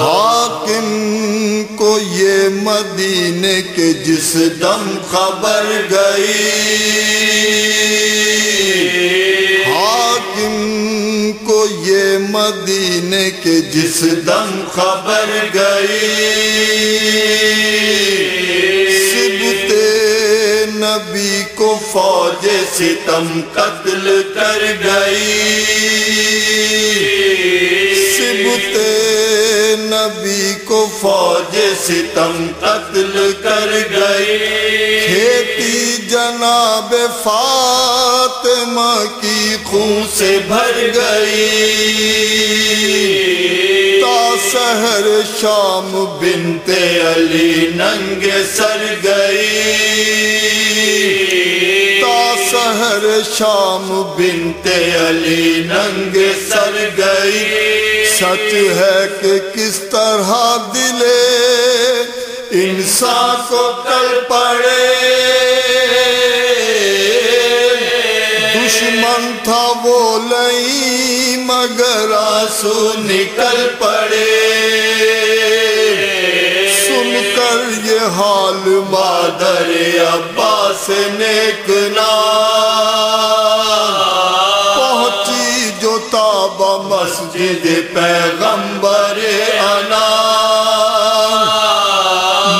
حاکم کو یہ مدینے کے جس دم خبر گئی، حاکم کو یہ مدینے کے جس دم خبر گئی، سبت نبی کو فوج ستم قتل کر گئی، سبت نبی کو فوج ستم قتل کر گئی، کھیتی جناب فاطمہ کی خون سے بھر گئی، تا سحر شام بنت علی ننگے سر گئی، تا سحر شام بنت علی ننگے سر گئی، سچ ہے کہ کس طرح دل انسان کو کل پڑے، دشمن تھا وہ لئی مگر آنسو نکل پڑے، سن کر یہ حال مادر عباس نیک نام، پہنچی جو تابہ مسجد پیغمبر انام،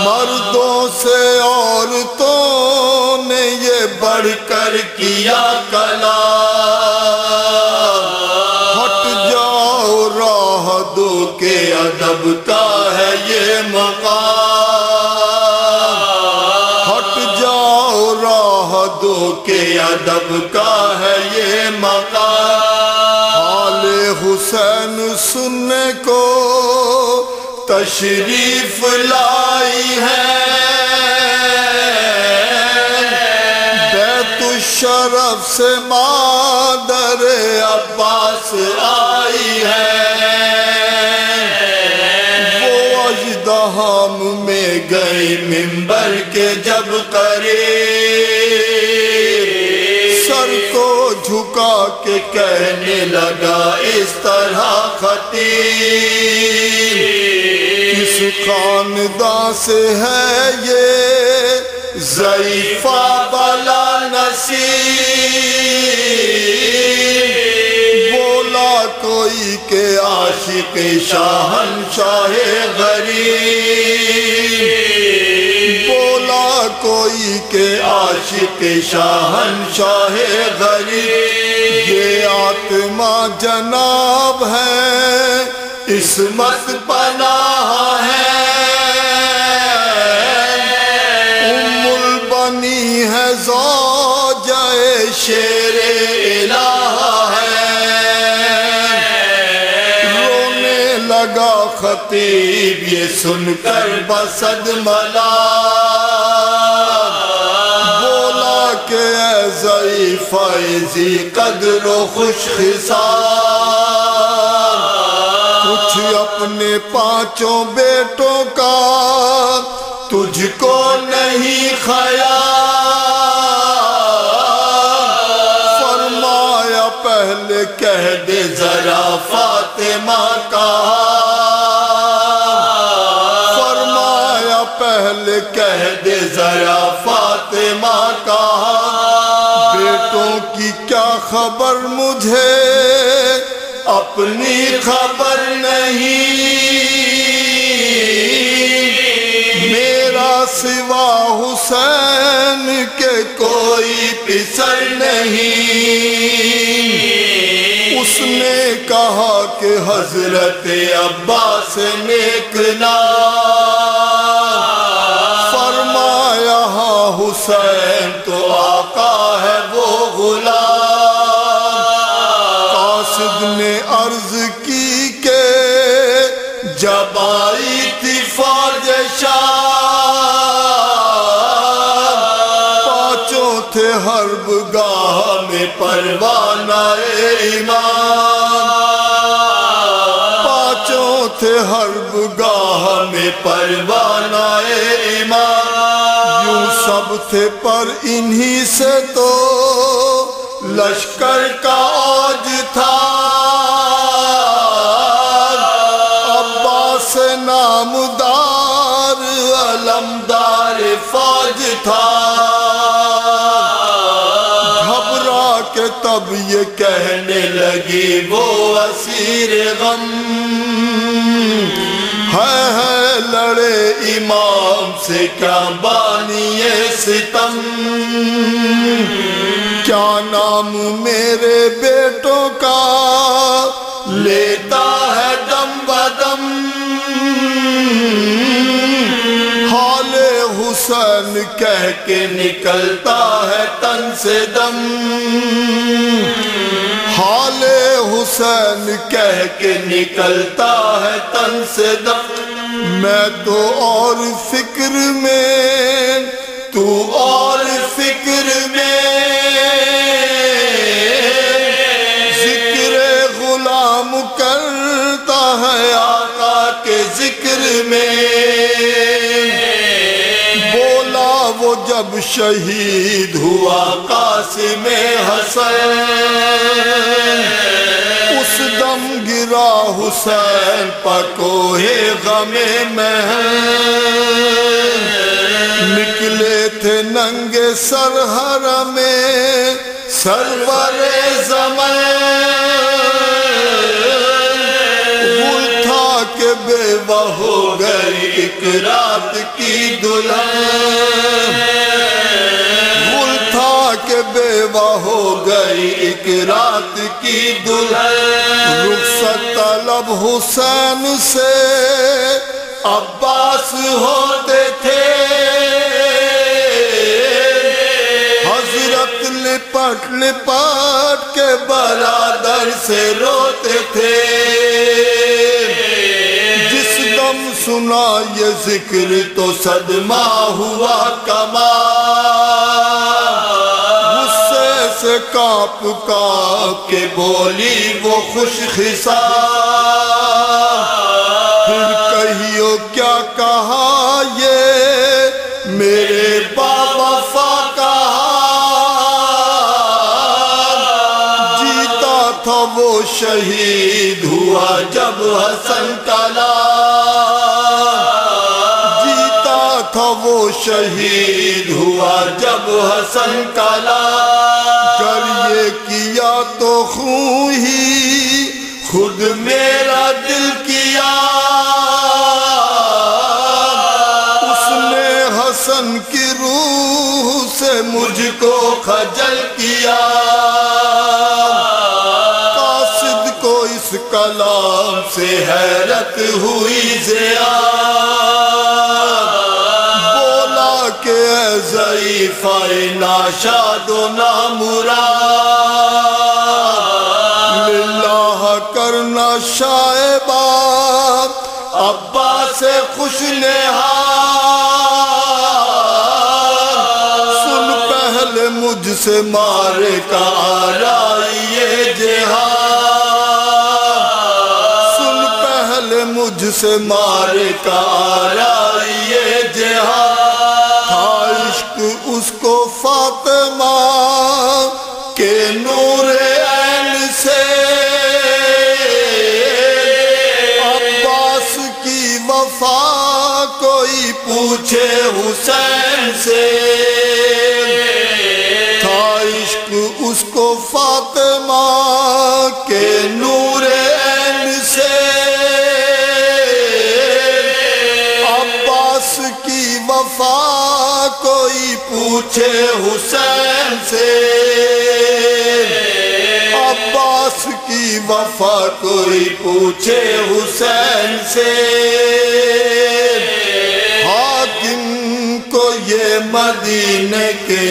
مردوں سے عورتوں نے یہ بڑھ کر کیا کلام، ہٹ جاؤ راہ دو کے ادب کا ہے یہ مقام، ہٹ جاؤ راہ دو کے ادب کا ہے یہ مقام، حال حسین سننے کو تشریف لائی ہے، بیت الشرف سے مادر عباس آئی ہے، وہ اژدہام میں گئی ممبر کے جب قریب، سر کو جھکا کے کہنے لگا اس طرح خطیب، کس خاندان سے ہے یہ ضعیفہ بلا نصیب، بولا کوئی کہ عاشق شاہنشاہ غریب، بولا کوئی کہ عاشق شاہنشاہ غریب، یہ آتما جناب ہے عصمت پناہ ہے، ام البنی ہے زوجہ شیر الہ ہے، رونے لگا خطیب یہ سن کر بصد ملال، بولا کہ اے ضعیفہ ذی قدر و خوش خصال، کچھ اپنے پانچوں بیٹوں کا تجھ کو نہیں خیال، فرمایا پہلے کہہ دے ذرا فاطمہ کا، فرمایا پہلے کہہ دے ذرا فاطمہ کا، بیٹوں کی کیا خبر مجھے اپنی خبر نہیں، میرا سوا حسین کے کوئی پسر نہیں، اس نے کہا کہ حضرت عباس نیک نام، فرمایا ہاں حسین تو آقا ہے وہ غلام، قاصد نے عرض کی کہ جب آئی تھی فوج شام، پانچوں تھے حرب گاہ میں پروانہ ایمان، پانچوں تھے حرب گاہ میں پروانہ ایمان، یوں سب تھے پر انہی سے تو لشکر کا اوج تھا، جب یہ کہنے لگی وہ اسیر غم، ہے لڑے امام سے کیا بانی ستم، کیا نام میرے بیٹوں کا لیتا ہے دم بدم، حال حسین کہہ کے نکلتا ہے تن سے دم، حال حسین کہہ کے نکلتا ہے تن سے دم، میں تو اور فکر میں تو اور فکر میں، ذکر غلام کرتا ہے آقا کے ذکر میں، بولا وہ جب شہید ہوا قاسم حسین، اس دم گرا حسین پکوہ غم محن، نکلے تھے ننگے سر حرم میں سرور زمان، گل تھا کہ بیوہ ہو گئی ایک رات کی دلہن، گل تھا کہ بیوہ ہو گئی ایک رات کی دلہن، رخصت طلب حسین سے عباس ہوتے تھے، حضرت لپٹ لپٹ کے برادر سے روتے تھے، جس دم سنا یہ ذکر تو صدمہ ہوا کمال، غصے سے کانپ کانپ کے بولی وہ خوش خصال، پھر کہیو کیا کہا یہ میرے باوفا کا حال، جیتا تھا وہ شہید ہوا جب حسن کا لال، جیتا تھا وہ شہید ہوا جب حسن کا لال، گر یہ کیا تو خون ہی خود میرا دل کیا، اس نے حسن کی روح سے مجھ کو خجل کیا، قاصد کو اس کلام سے حیرت ہوئی ضیا، بولا کہ اے ضعیفہ ناشاد و نامراد، للہ کرنا شائبہ عباس سے خوش نہاد، سن پہلے مجھ سے مارے کا آرائیے جہاد، سن پہلے مجھ سے مارے کا آرائیے جہاد، تھا عشق اس کو فاطمہ کے نور عین سے، عباس کی وفا کوئی پوچھے حسین سے، تھا عشق اس کو فاطمہ کے نور عین سے، عباس کی وفا کوئی پوچھے حسین سے، عباس کی وفا کوئی پوچھے حسین سے، حاکم کو یہ مدینے کے